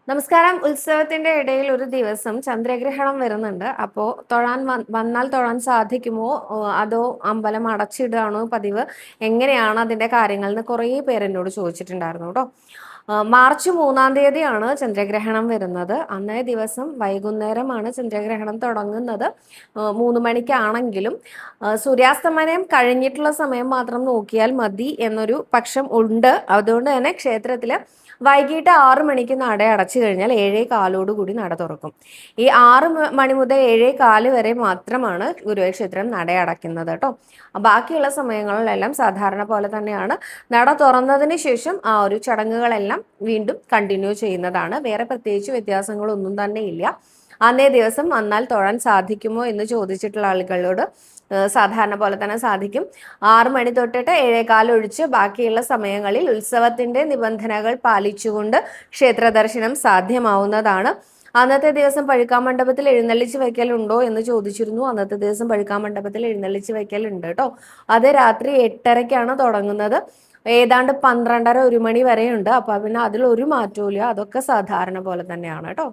നമസ്കാരം. ഉത്സവത്തിന്റെ ഇടയിൽ ഒരു ദിവസം ചന്ദ്രഗ്രഹണം വരുന്നുണ്ട്. അപ്പോൾ വന്നാൽ തൊഴാൻ സാധിക്കുമോ? അതോ അമ്പലം അടച്ചിടുകയാണോ പതിവ്? എങ്ങനെയാണ് അതിന്റെ കാര്യങ്ങൾ എന്ന് കുറേ പേര് എന്നോട് ചോദിച്ചിട്ടുണ്ടായിരുന്നു കേട്ടോ. മാർച്ച് 3-ാം തീയതിയാണ് ചന്ദ്രഗ്രഹണം വരുന്നത്. അന്നേ ദിവസം വൈകുന്നേരമാണ് ചന്ദ്രഗ്രഹണം തുടങ്ങുന്നത്. 3 മണിക്കാണെങ്കിലും സൂര്യാസ്തമനം കഴിഞ്ഞിട്ടുള്ള സമയം മാത്രം നോക്കിയാൽ മതി എന്നൊരു പക്ഷം ഉണ്ട്. അതുകൊണ്ട് തന്നെ ക്ഷേത്രത്തില് വൈകിട്ട് 6 മണിക്ക് നട അടച്ചു കഴിഞ്ഞാൽ 7:15 കൂടി നട തുറക്കും. ഈ 6 മണി മുതൽ 7:15 വരെ മാത്രമാണ് ഗുരുവായൂർ ക്ഷേത്രം നട അടയ്ക്കുന്നത് കേട്ടോ. ബാക്കിയുള്ള സമയങ്ങളിലെല്ലാം സാധാരണ പോലെ തന്നെയാണ്. നട തുറന്നതിന് ശേഷം ആ ഒരു ചടങ്ങുകളെല്ലാം വീണ്ടും കണ്ടിന്യൂ ചെയ്യുന്നതാണ്. വേറെ പ്രത്യേകിച്ച് വ്യത്യാസങ്ങളൊന്നും തന്നെ ഇല്ല. അന്നേ ദിവസം വന്നാൽ തൊഴാൻ സാധിക്കുമോ എന്ന് ചോദിച്ചിട്ടുള്ള ആളുകളോട് സാധാരണ പോലെ തന്നെ സാധിക്കും. 6 മണി തൊട്ടിട്ട് 7:15 ഒഴിച്ച് ബാക്കിയുള്ള സമയങ്ങളിൽ ഉത്സവത്തിന്റെ നിബന്ധനകൾ പാലിച്ചുകൊണ്ട് ക്ഷേത്ര ദർശനം സാധ്യമാവുന്നതാണ്. അന്നത്തെ ദിവസം പഴുക്കാമണ്ഡപത്തിൽ എഴുന്നള്ളിച്ച് വയ്ക്കലുണ്ടോ എന്ന് ചോദിച്ചിരുന്നു. അന്നത്തെ ദിവസം പഴുക്കാമണ്ഡപത്തിൽ എഴുന്നള്ളിച്ച് വയ്ക്കലുണ്ട് കേട്ടോ. അത് രാത്രി 8:30-ക്കാണ് തുടങ്ങുന്നത്. ഏതാണ്ട് 12:30-1 മണി വരെയുണ്ട്. അപ്പൊ പിന്നെ അതിൽ ഒരു മാറ്റവും ഇല്ല. അതൊക്കെ സാധാരണ പോലെ തന്നെയാണ് കേട്ടോ.